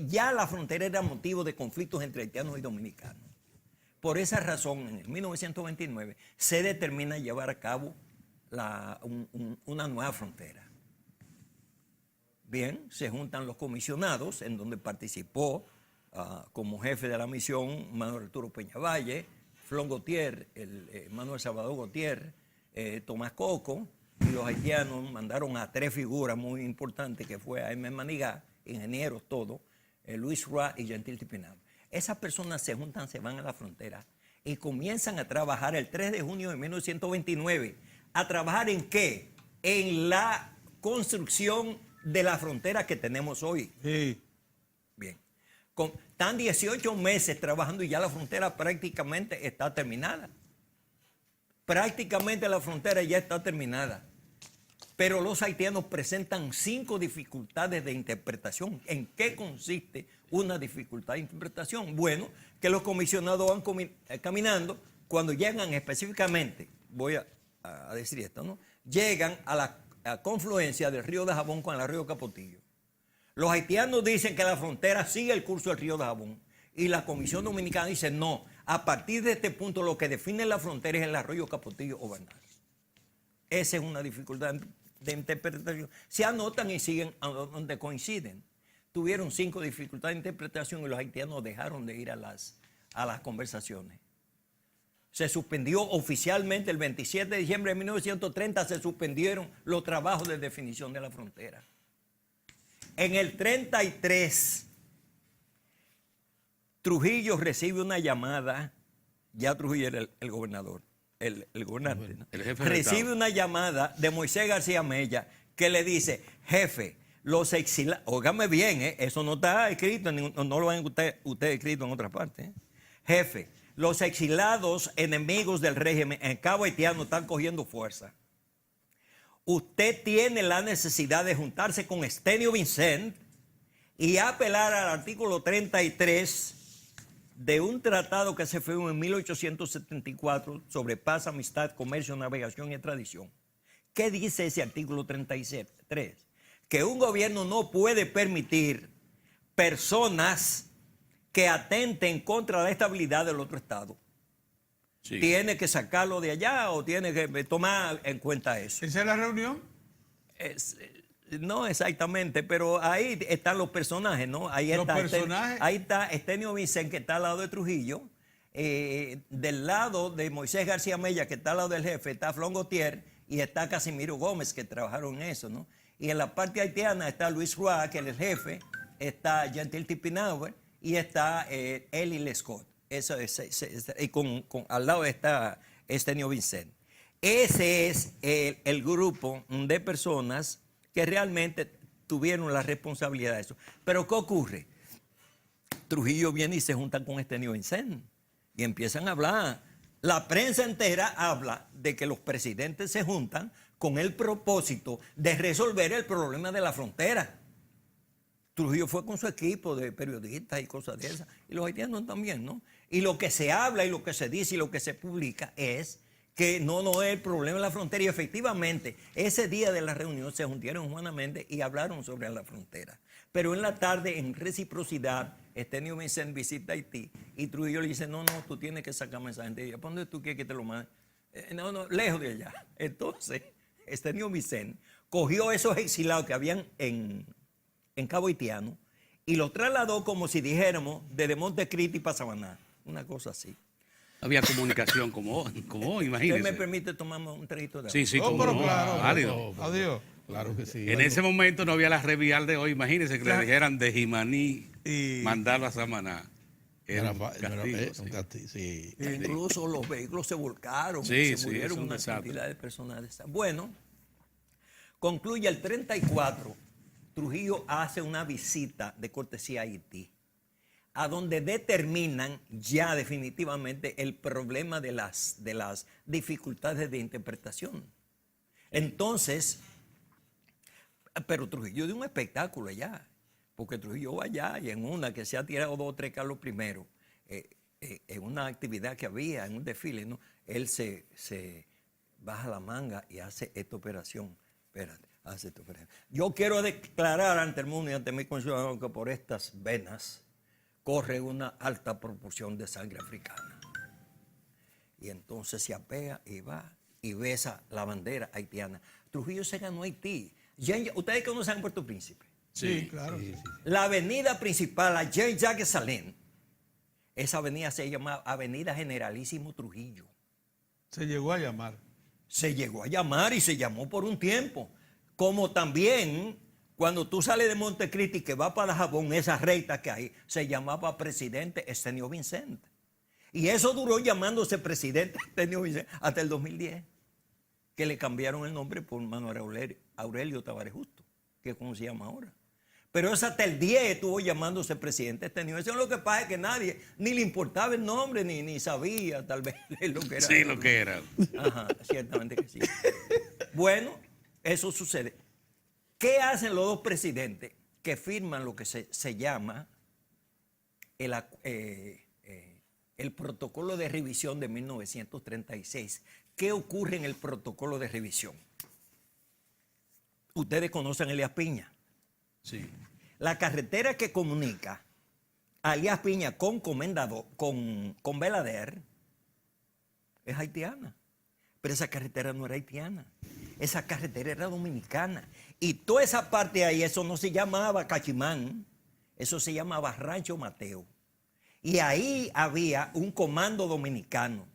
ya la frontera era motivo de conflictos entre haitianos y dominicanos. Por esa razón, en 1929 se determina llevar a cabo una nueva frontera. Bien, se juntan los comisionados, en donde participó como jefe de la misión Manuel Arturo Peñavalle, Flon Gautier, Manuel Salvador Gautier, Tomás Coco, y los haitianos mandaron a 3 figuras muy importantes, que fue Jaime Manigá, ingenieros todos, Luis Roa y Gentil Tipinado. Esas personas se juntan, se van a la frontera y comienzan a trabajar el 3 de junio de 1929. ¿A trabajar en qué? En la construcción de la frontera que tenemos hoy. Sí. Bien. Están 18 meses trabajando y ya la frontera prácticamente está terminada. Prácticamente la frontera ya está terminada. Pero los haitianos presentan 5 dificultades de interpretación. ¿En qué consiste una dificultad de interpretación? Bueno, que los comisionados van caminando, cuando llegan específicamente, voy a decir esto, ¿no? Llegan a la confluencia del río Dajabón con el río Capotillo. Los haitianos dicen que la frontera sigue el curso del río Dajabón y la Comisión Dominicana dice no, a partir de este punto lo que define la frontera es el arroyo Capotillo o Bernal. Esa es una dificultad de interpretación. Se anotan y siguen a donde coinciden. Tuvieron 5 dificultades de interpretación y los haitianos dejaron de ir a las conversaciones. Se suspendió oficialmente el 27 de diciembre de 1930, se suspendieron los trabajos de definición de la frontera. En el 33, Trujillo recibe una llamada, ya Trujillo era el gobernador, el gobernante, ¿no? El jefe del Recibe Estado. una llamada de Moisés García Mella que le dice, jefe, los exilados, óigame bien, eso no está escrito, no lo van usted escrito en otra parte. Jefe, los exilados enemigos del régimen en Cabo Haitiano están cogiendo fuerza. Usted tiene la necesidad de juntarse con Estenio Vicent y apelar al artículo 33 de un tratado que se firmó en 1874 sobre paz, amistad, comercio, navegación y tradición. ¿Qué dice ese artículo 33? Que un gobierno no puede permitir personas que atenten contra la estabilidad del otro Estado. Sí. Tiene que sacarlo de allá o tiene que tomar en cuenta eso. ¿Esa es la reunión? No exactamente, pero ahí están los personajes, ¿no? Ahí Los está personajes. ahí está Estenio Vicent, que está al lado de Trujillo. Del lado de Moisés García Mella, que está al lado del jefe, está Flon Gautier y está Casimiro Gómez, que trabajaron en eso, ¿no? Y en la parte haitiana está Luis Roa, que es el jefe, está Gentil Tipinauer y está Eli Lescott. Eso es, y al lado está Estenio Vicent. Ese es el grupo de personas que realmente tuvieron la responsabilidad de eso. Pero ¿qué ocurre? Trujillo viene y se junta con Estenio Vicent y empiezan a hablar. La prensa entera habla de que los presidentes se juntan con el propósito de resolver el problema de la frontera. Trujillo fue con su equipo de periodistas y cosas de esas, y los haitianos también, ¿no? Y lo que se habla y lo que se dice y lo que se publica es que no es el problema de la frontera. Y efectivamente, ese día de la reunión se juntaron Juana Méndez y hablaron sobre la frontera. Pero en la tarde, en reciprocidad, Estenio Vicente visita Haití y Trujillo le dice, no, tú tienes que sacarme esa gente. ¿Para dónde tú quieres que te lo mande? No, lejos de allá. Entonces, Estenio Vicente cogió esos exilados que habían en Cabo Haitiano y los trasladó como si dijéramos desde Montecristi para Samaná. Una cosa así. Había comunicación como hoy, imagínese. ¿Usted me permite tomarme un traguito de agua? Sí, Oh, como pero no, claro. válido. Adiós. Claro que sí. En ese momento no había la revial de hoy, imagínense que Claro. le dijeran de Jimaní Y- mandarlo a Samaná. Era un No era- castigo, un sí. castigo, sí. Incluso los vehículos se volcaron, Sí, se sí, murieron es un una desastre. cantidad de personas. Bueno, concluye el 34, Trujillo hace una visita de cortesía a Haití, a donde determinan ya definitivamente el problema de las dificultades de interpretación. Entonces, pero Trujillo dio un espectáculo allá, porque Trujillo va allá y en una que se ha tirado 2 o 3 Carlos I, en una actividad que había, en un desfile, ¿no? Él se baja la manga y hace esta operación. Espérate, hace esta operación. Yo quiero declarar ante el mundo y ante mi conciudadano que por estas venas corre una alta proporción de sangre africana. Y entonces se apea y va y besa la bandera haitiana. Trujillo se ganó Haití. Ustedes conocen Puerto Príncipe. Sí, claro. La avenida principal, la Jean-Jacques Salén, esa avenida se llama Avenida Generalísimo Trujillo. Se llegó a llamar. Se llegó a llamar y se llamó por un tiempo. Como también cuando tú sales de Montecristi que va para Jabón, esa recta que hay, se llamaba Presidente Estenio Vicente. Y eso duró llamándose Presidente Estenio Vicente hasta el 2010, que le cambiaron el nombre por Manuel Aurelio Tavares Justo, que es como se llama ahora. Pero es hasta el 10 estuvo llamándose Presidente Estenio. Eso es lo que pasa, es que nadie ni le importaba el nombre, ni sabía tal vez lo que era. Sí, lo que era. Ajá, ciertamente que sí. Bueno, eso sucede. ¿Qué hacen los dos presidentes que firman lo que se llama el protocolo de revisión de 1936? ¿Qué ocurre en el protocolo de revisión? Ustedes conocen a Elías Piña. Sí. La carretera que comunica a Elías Piña con Belader es haitiana. Pero esa carretera no era haitiana. Esa carretera era dominicana. Y toda esa parte de ahí, eso no se llamaba Cachimán, eso se llamaba Rancho Mateo. Y ahí había un comando dominicano,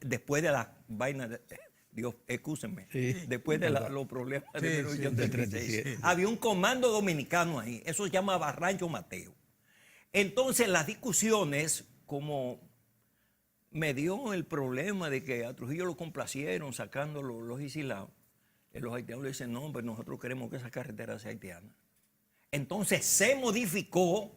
después de la vaina de... Dios, excúsenme, Sí, después de los problemas de Sí, 1936, había un comando dominicano ahí, eso se llamaba Rancho Mateo. Entonces las discusiones, como me dio el problema de que a Trujillo lo complacieron sacando los exilados, los haitianos le dicen, no, pero nosotros queremos que esa carretera sea haitiana. Entonces se modificó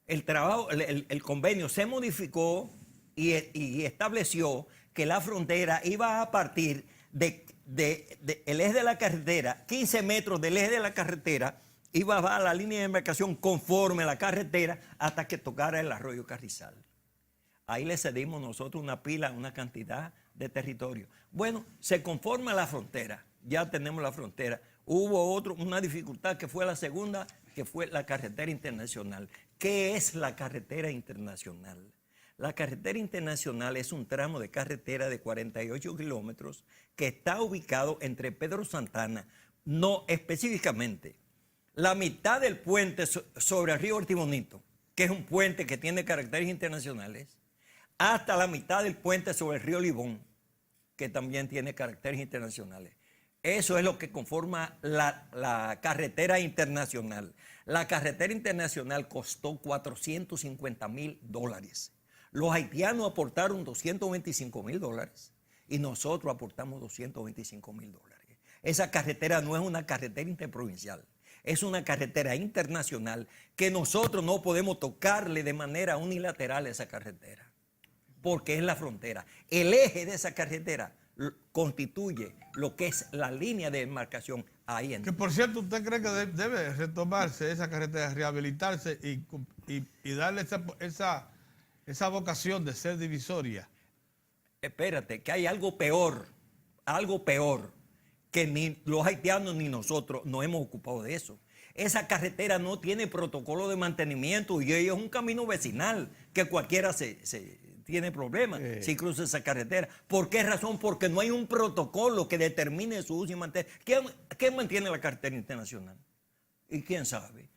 el trabajo, el convenio se modificó y estableció que la frontera iba a partir del eje de la carretera, 15 metros del eje de la carretera, iba a la línea de embarcación conforme a la carretera hasta que tocara el arroyo Carrizal. Ahí le cedimos nosotros una cantidad de territorio. Bueno, se conforma la frontera, ya tenemos la frontera. Hubo una dificultad que fue la segunda, que fue la carretera internacional. ¿Qué es la carretera internacional? La carretera internacional es un tramo de carretera de 48 kilómetros que está ubicado entre Pedro Santana, no específicamente, la mitad del puente sobre el río Ortibonito, que es un puente que tiene caracteres internacionales, hasta la mitad del puente sobre el río Libón, que también tiene caracteres internacionales. Eso es lo que conforma la carretera internacional. La carretera internacional costó $450,000. Los haitianos aportaron $225,000 y nosotros aportamos $225,000. Esa carretera no es una carretera interprovincial, es una carretera internacional que nosotros no podemos tocarle de manera unilateral a esa carretera, porque es la frontera. El eje de esa carretera constituye lo que es la línea de demarcación ahí en. Que por cierto, ¿usted cree que debe retomarse esa carretera, rehabilitarse y darle esa vocación de ser divisoria? espérate, que hay algo peor, que ni los haitianos ni nosotros nos hemos ocupado de eso. Esa carretera no tiene protocolo de mantenimiento y es un camino vecinal que cualquiera tiene problemas si cruza esa carretera. ¿Por qué razón? Porque no hay un protocolo que determine su uso y mantenimiento. ¿Quién mantiene la carretera internacional? ¿Y quién sabe?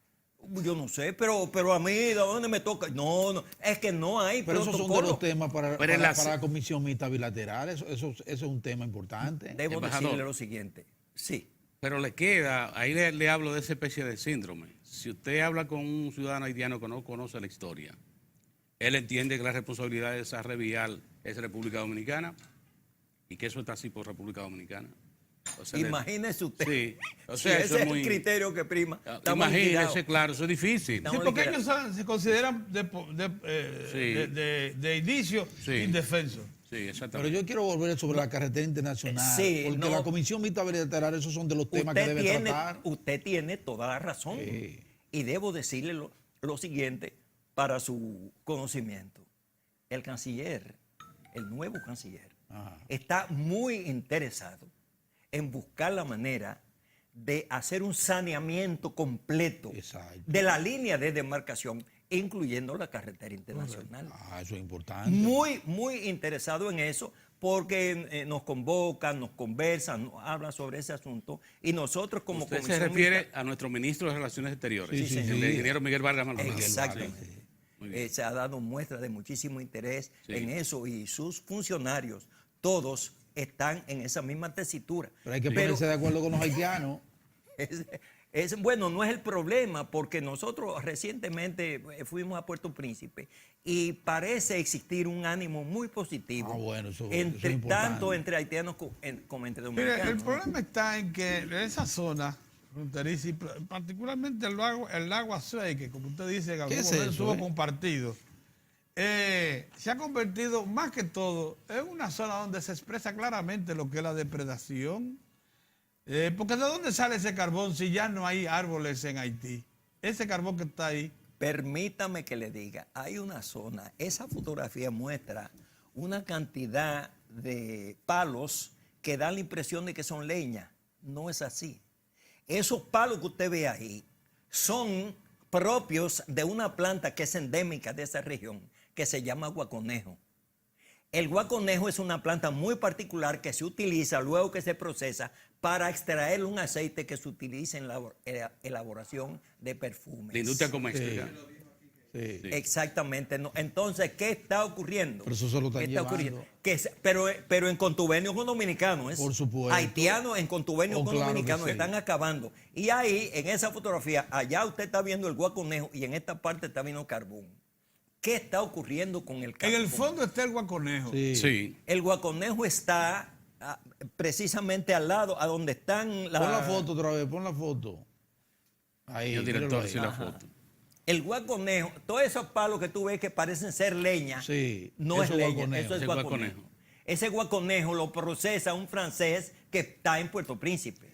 Yo no sé, pero a mí, ¿de dónde me toca? No, es que no hay pero protocolo. esos son de los temas para la Comisión Mixta Bilateral. Eso es un tema importante. Debo decirle lo siguiente. Sí. Pero le queda, ahí le hablo de esa especie de síndrome. Si usted habla con un ciudadano haitiano que no conoce la historia, él entiende que la responsabilidad de esa red vial es República Dominicana y que eso está así por República Dominicana. O sea, imagínese usted. Sí, o si sea, ese eso es el criterio que prima. Imagínese, claro, eso es difícil. Sí, porque ellos se consideran de inicio indefensos. Sí, exactamente. Pero yo quiero volver sobre la carretera internacional, porque la Comisión Mixta Bilateral, esos son de los temas que debe tratar. Usted tiene toda la razón. Y debo decirle lo siguiente para su conocimiento. El canciller, el nuevo canciller, está muy interesado en buscar la manera de hacer un saneamiento completo de la línea de demarcación, incluyendo la carretera internacional. Eso es importante. Muy, muy interesado en eso, porque nos convocan, nos conversan, nos hablan sobre ese asunto, y nosotros como Usted Comisión se refiere Mixta, a nuestro ministro de Relaciones Exteriores, sí, el ingeniero Miguel Vargas Maldonado. Exactamente. Se ha dado muestra de muchísimo interés en eso, y sus funcionarios, todos están en esa misma tesitura. Pero hay que ponerse de acuerdo con los haitianos. Bueno, no es el problema, porque nosotros recientemente fuimos a Puerto Príncipe y parece existir un ánimo muy positivo tanto entre haitianos como entre dominicanos. Mire, el problema está en que en esa zona fronteriza, y particularmente el lago Azuay, que como usted dice, en algún momento estuvo compartido, se ha convertido más que todo en una zona donde se expresa claramente lo que es la depredación. Porque ¿de dónde sale ese carbón si ya no hay árboles en Haití? Ese carbón que está ahí. Permítame que le diga, hay una zona, esa fotografía muestra una cantidad de palos que dan la impresión de que son leña. No es así. Esos palos que usted ve ahí son propios de una planta que es endémica de esa región, que se llama guaconejo. El guaconejo es una planta muy particular que se utiliza luego que se procesa para extraer un aceite que se utiliza en la elaboración de perfumes. La industria doméstica. Sí. Exactamente. No. Entonces, ¿qué está ocurriendo? Pero eso se lo están llevando. Pero en contubernio con dominicanos. Por supuesto. Haitianos en contubernio con dominicanos están acabando. Y ahí, en esa fotografía, allá usted está viendo el guaconejo y en esta parte está viendo carbón. ¿Qué está ocurriendo con el carbón? En el fondo está el guaconejo. Sí. El guaconejo está precisamente al lado, a donde están Pon la foto otra vez, pon la foto. Ahí, el director, sí, la foto. El guaconejo, todos esos palos que tú ves que parecen ser leña, no es leña, eso es guaconejo. Ese guaconejo lo procesa un francés que está en Puerto Príncipe.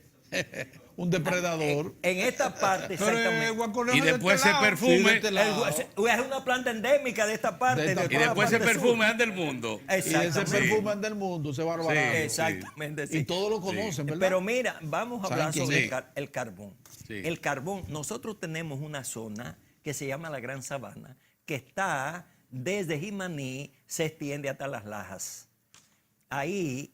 Un depredador. En esta parte, exactamente. Y después se perfume. Es una planta endémica de esta parte. Y después se perfume del mundo. Y ese perfume del mundo, ese barbarazo. Exactamente. Y todos lo conocen, ¿verdad? Pero mira, vamos a hablar sobre el carbón. Sí. El carbón, nosotros tenemos una zona que se llama la Gran Sabana, que está desde Jimaní, se extiende hasta Las Lajas. Ahí,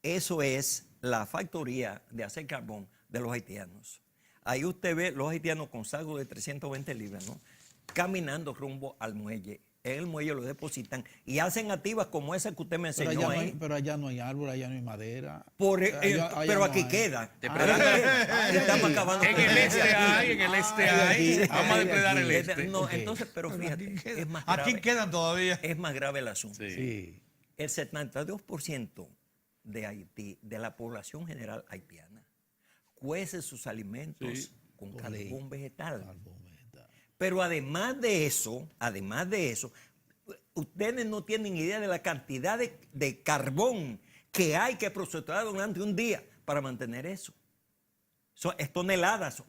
eso es la factoría de hacer carbón de los haitianos. Ahí usted ve los haitianos con saldo de 320 libras, ¿no? Caminando rumbo al muelle. En el muelle lo depositan y hacen activas como esa que usted me enseñó ahí. Pero allá no hay árbol, allá no hay madera. Pero aquí queda. Estamos acabando. En el este hay. Vamos a depredar el este. No, entonces, pero fíjate, es más grave. Aquí quedan todavía. Es más grave el asunto. Sí. El 72% de Haití, de la población general haitiana, cuece sus alimentos con carbón vegetal. Pero además de eso, ustedes no tienen idea de la cantidad de carbón que hay que procesar durante un día para mantener eso. Es toneladas,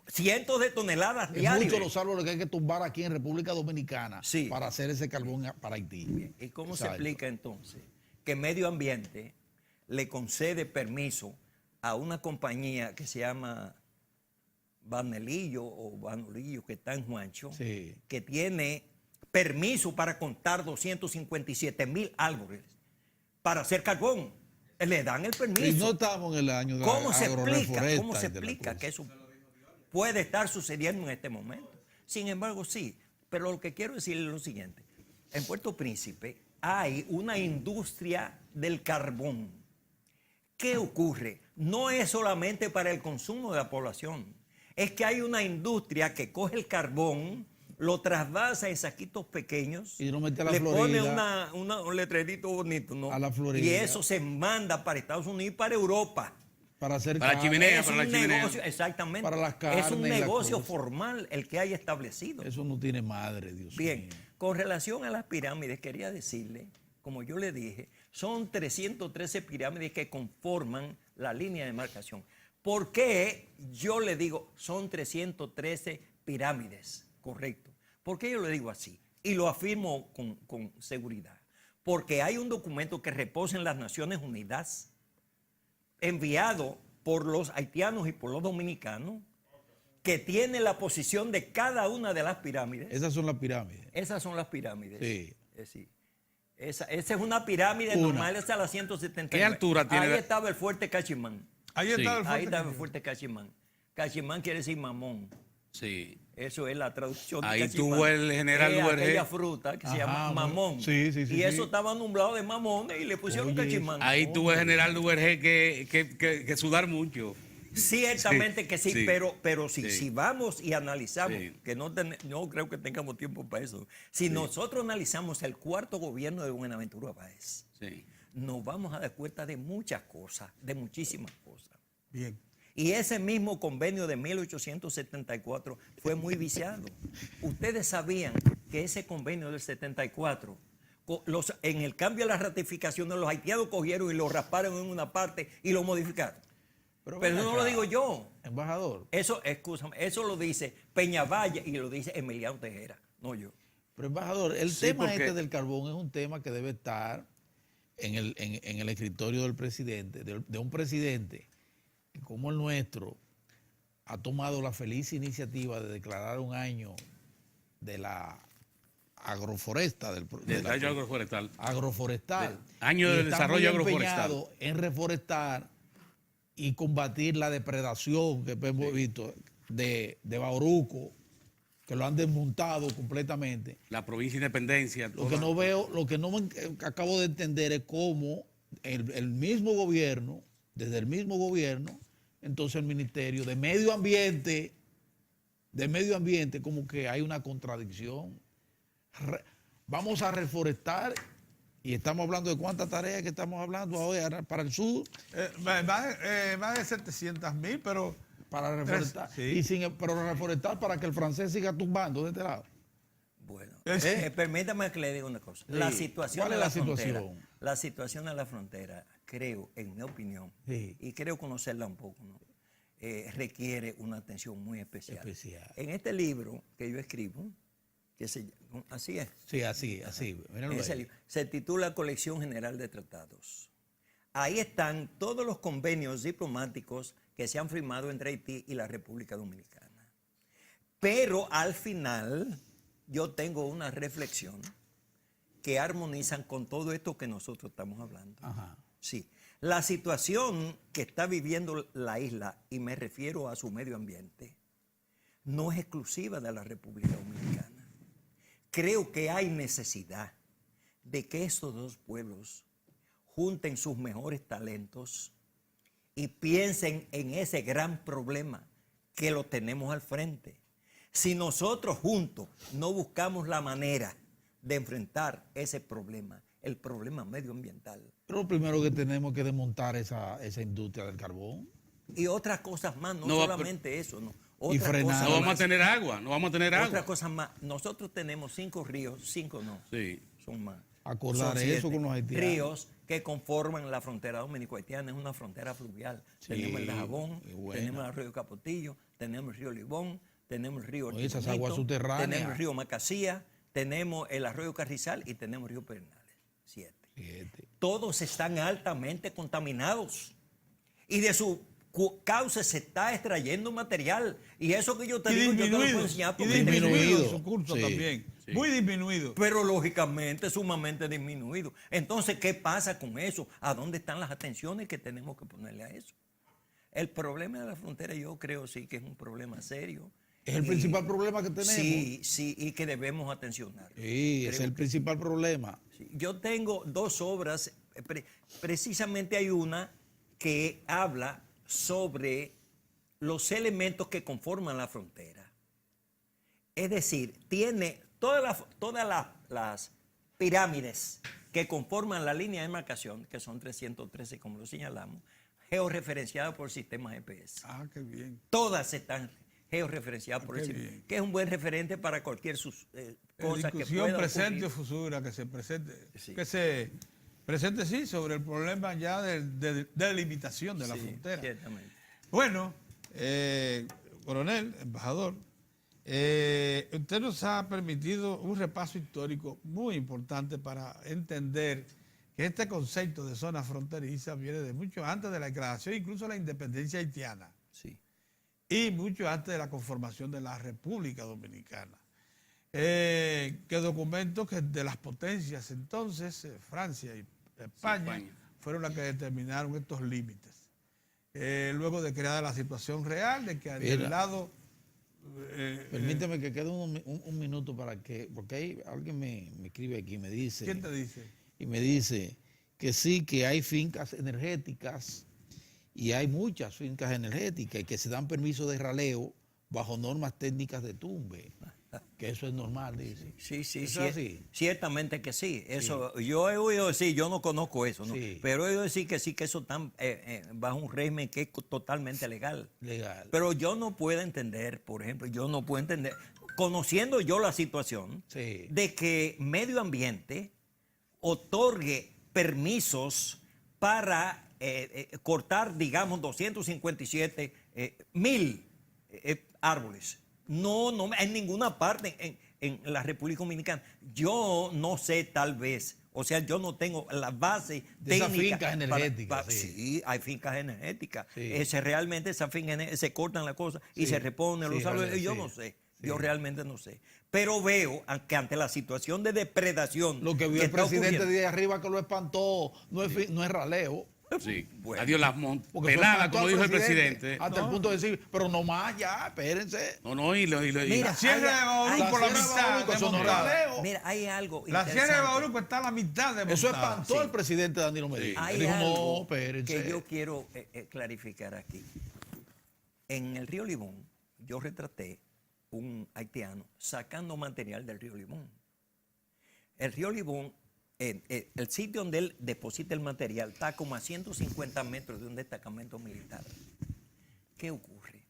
cientos de toneladas diarias. Muchos los árboles que hay que tumbar aquí en República Dominicana para hacer ese carbón para Haití. ¿Y cómo se explica entonces que Medio Ambiente le concede permiso a una compañía que se llama Banolillo, que está en Juancho, Sí. que tiene permiso para contar 257,000 árboles para hacer carbón. Le dan el permiso. Y no estamos en el año de la ¿Cómo se agroreforesta explica y de la que eso puede estar sucediendo en este momento? Sin embargo, sí. Pero lo que quiero decirle es lo siguiente. En Puerto Príncipe hay una industria del carbón. ¿Qué ocurre? No es solamente para el consumo de la población. Es que hay una industria que coge el carbón, lo trasvasa en saquitos pequeños, Y lo mete a la le Florida, pone un letrerito bonito, ¿no? a la Florida. Y eso se manda para Estados Unidos y para Europa. para hacer Para la carne. chimenea. Es para la un chimenea. negocio, exactamente. Para las es carnes un y las negocio cosas. formal el que hay establecido. Eso no tiene madre, Dios Bien, mío. con relación a las pirámides, quería decirle, como yo le dije, son 313 pirámides que conforman la línea de marcación. ¿Por qué yo le digo son 313 pirámides? Correcto. ¿Por qué yo le digo así? Y lo afirmo con seguridad. Porque hay un documento que reposa en las Naciones Unidas, enviado por los haitianos y por los dominicanos, que tiene la posición de cada una de las pirámides. Esas son las pirámides. Esas son las pirámides. Sí. Sí. Esa es una pirámide normal, esa es la 179. ¿Qué altura tiene? Ahí estaba el fuerte Cachimán. Ahí Sí. está el Ahí fuerte. estaba el fuerte Cachimán. Cachimán quiere decir mamón. Sí. Eso es la traducción de Ahí Cachimán. tuvo el general Es Duvergé. aquella fruta que se llama mamón. Sí, sí, sí, y eso sí. estaba nublado de mamones y le pusieron Oye, Cachimán. Ahí tuvo el general Duvergé que sudar mucho. Ciertamente Sí, que sí, sí. pero Sí. si vamos y analizamos, Sí. que no creo que tengamos tiempo para eso, si nosotros analizamos el cuarto gobierno de Buenaventura Báez, Sí. nos vamos a dar cuenta de muchas cosas, de muchísimas cosas. Bien. Y ese mismo convenio de 1874 fue muy viciado. Ustedes sabían que ese convenio del 74, en el cambio de la ratificación, los haitianos cogieron y lo rasparon en una parte y lo modificaron. Pero ven eso no acá, lo digo yo. Embajador. Eso lo dice Peñavalle y lo dice Emiliano Tejera, no yo. Pero embajador, el Sí, tema porque- este del carbón es un tema que debe estar en el escritorio del presidente, de un presidente que como el nuestro ha tomado la feliz iniciativa de declarar un año de la agroforesta, De desarrollo agroforestal. agroforestal. Año Y de está desarrollo muy agroforestal. empeñado en reforestar y combatir la depredación que hemos visto de Bauruco, que lo han desmontado completamente. La provincia de Independencia. Lo que no veo, lo que no me acabo de entender es cómo el mismo gobierno, desde el mismo gobierno, entonces el Ministerio de Medio Ambiente, como que hay una contradicción. Vamos a reforestar y estamos hablando de cuántas tareas que estamos hablando ahora para el sur Más de 700,000, pero para reforestar. Sí. Pero reforestar para que el francés siga tumbando de este lado. Bueno, ¿Eh? permítame que le diga una cosa. La Sí. situación ¿Cuál de es la la frontera, situación? la situación de la frontera, creo, en mi opinión, Sí. y creo conocerla un poco, ¿no? Requiere una atención muy especial. Especial. En este libro que yo escribo, así es, Sí, así. Míralo en ese ahí. libro, se titula Colección General de Tratados. Ahí están todos los convenios diplomáticos que se han firmado entre Haití y la República Dominicana. Pero al final yo tengo una reflexión que armonizan con todo esto que nosotros estamos hablando. Ajá. Sí, la situación que está viviendo la isla, y me refiero a su medio ambiente, no es exclusiva de la República Dominicana. Creo que hay necesidad de que estos dos pueblos junten sus mejores talentos y piensen en ese gran problema que lo tenemos al frente. Si nosotros juntos no buscamos la manera de enfrentar ese problema, el problema medioambiental, Pero lo primero que tenemos que desmontar esa industria del carbón. y otras cosas más, no No, solamente eso, no. Y Otras frenar. cosas No vamos a más. tener agua, no vamos a tener Otras agua. cosas más. Nosotros tenemos 5 ríos, 5 no, Sí. son más. Acordar Son eso 7 con los haitianos. ríos que conforman la frontera dominico-haitiana, es una frontera fluvial. Sí, Tenemos el Dajabón, qué buena. tenemos el río Capotillo, tenemos el río Libón, tenemos el río Oye, esas Ortigonito, aguas subterráneas. tenemos el río Macasía, tenemos el arroyo Carrizal y tenemos el río Pernales. 7. Todos están altamente contaminados. Y de su cauce se está extrayendo material. Y eso que yo te digo, yo te lo puedo enseñar porque disminuido su curso Sí, también. sí. Muy disminuido. pero lógicamente sumamente disminuido. Entonces, ¿qué pasa con eso? ¿A dónde están las atenciones que tenemos que ponerle a eso? El problema de la frontera yo creo sí que es un problema serio. Es el principal problema que tenemos. Sí, sí, y que debemos atencionar. Sí, es el principal problema. Sí, yo tengo dos obras, precisamente hay una que habla sobre los elementos que conforman la frontera. Es decir, tiene todas las pirámides que conforman la línea de demarcación, que son 313 como lo señalamos, georreferenciadas por el sistema GPS. Ah, qué bien. Todas están georreferenciadas por el sistema, bien. que es un buen referente para cualquier cosa que Discusión pueda presente o ocurrir. futura que se presente. Sí. Que se presente, sí, sobre el problema ya de delimitación de la Sí, frontera. ciertamente. Bueno, coronel, embajador, usted nos ha permitido un repaso histórico muy importante para entender que este concepto de zona fronteriza viene de mucho antes de la declaración, incluso la independencia haitiana, Sí. y mucho antes de la conformación de la República Dominicana. Que documentos que de las potencias entonces, Francia y España, fueron las que determinaron estos límites. Luego de crear la situación real, de que al lado... Permíteme que quede un minuto para que, porque hay, alguien me escribe aquí, me dice... ¿Quién te dice? Y me dice que sí, que hay fincas energéticas y hay muchas fincas energéticas y que se dan permiso de raleo bajo normas técnicas de tumbe, que eso es normal, dice. Sí, sí, ¿Eso es así? ciertamente que sí. Eso, yo he oído decir, yo no conozco eso, ¿no? Sí. Pero he oído decir que sí, que eso está bajo un régimen que es totalmente legal. Legal. Pero yo no puedo entender, por ejemplo, conociendo yo la situación, Sí. de que medio ambiente otorgue permisos para cortar, digamos, 257 mil árboles. No, en ninguna parte en la República Dominicana. Yo no sé, tal vez. O sea, yo no tengo la base De esas técnica. fincas energéticas, sí. Sí, hay fincas energéticas. Sí. Realmente esas fincas se cortan la cosa y Sí. se reponen Sí, los árboles. Yo sí. no sé. Sí. Yo realmente no sé. Pero veo que ante la situación de depredación. Lo que vio el está presidente ocurriendo- de arriba que lo espantó no es raleo. Sí. Bueno. Adiós las Porque fue peladas, espantó como al dijo el presidente. Hasta el punto de decir, pero no más ya, espérense. No, y Mira, La Sierra de Bauru por la Sierra de mitad Bauru, eso no es desmontada. raleo. Mira, hay algo La Sierra de interesante. Bauru está a la mitad de Eso espantó al presidente Danilo Medina. Hay Dijo, no, algo espérense. que yo quiero clarificar aquí. En el río Limón, yo retraté un haitiano sacando material del río Limón. El río Limón, el sitio donde él deposita el material está como a 150 metros de un destacamento militar. ¿Qué ocurre?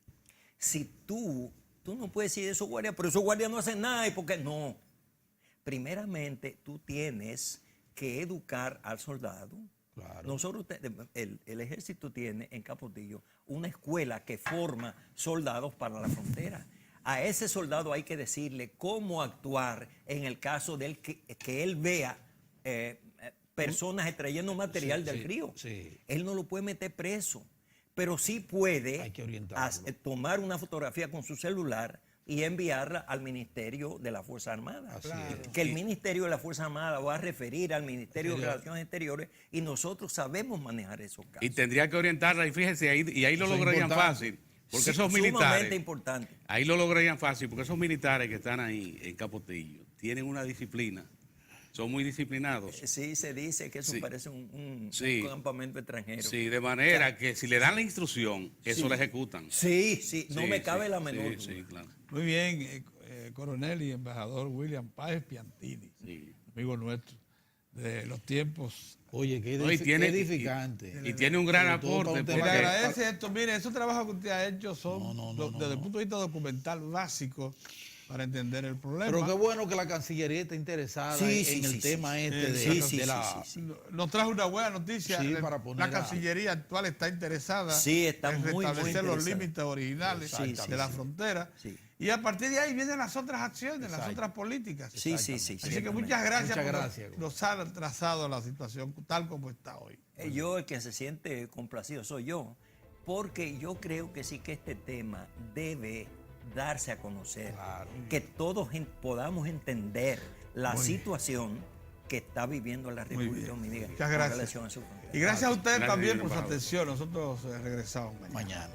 Si tú no puedes decir esos guardias, pero esos guardias no hacen nada, ¿y por qué no? Primeramente, tú tienes que educar al soldado. Claro. Nosotros, el ejército tiene en Capotillo una escuela que forma soldados para la frontera. A ese soldado hay que decirle cómo actuar en el caso de que él vea personas extrayendo material del río. Sí. Él no lo puede meter preso, pero sí puede Hay que orientarlo. tomar una fotografía con su celular y enviarla al Ministerio de la Fuerza Armada. Así es. Que el Ministerio de la Fuerza Armada va a referir al Ministerio de Relaciones Exteriores y nosotros sabemos manejar esos casos. Y tendría que orientarla, y fíjense, ahí lo Eso es lograrían importante. fácil. Porque Sí, esos sumamente militares, importante. ahí lo lograrían fácil, porque esos militares que están ahí en Capotillo tienen una disciplina, son muy disciplinados. Sí, se dice que eso Sí. parece un Sí. campamento extranjero. Sí, de manera que si le dan la instrucción, eso Sí. lo ejecutan. Sí, no Sí, me cabe sí, la menor sí, duda. sí, claro. Muy bien, coronel y embajador William Páez Piantini, Sí. amigo nuestro, de los tiempos. Oye, qué No, y tiene- edificante. Y tiene un gran Sobre todo para aporte. un Le tema porque- que- agradece esto. Mire, esos trabajos que usted ha hecho son, No, desde el punto de vista documental, básicos para entender el problema. Pero qué bueno que la Cancillería está interesada Sí, en sí, el sí, tema sí. este de, Sí, sí, de sí, la... sí, sí. Nos trajo una buena noticia. Sí, para poner la a- Cancillería actual está interesada Sí, está en muy restablecer los interesada. límites originales Sí, sí, de la sí. frontera. Sí. Y a partir de ahí vienen las otras acciones, las otras políticas. Sí. Así que muchas gracias por nos ha trazado la situación tal como está hoy. Yo, el que se siente complacido soy yo, porque yo creo que sí que este tema debe darse a conocer, que todos podamos entender la situación que está viviendo la República Dominicana. Muchas gracias. Y gracias a ustedes también por su atención. Nosotros regresamos mañana.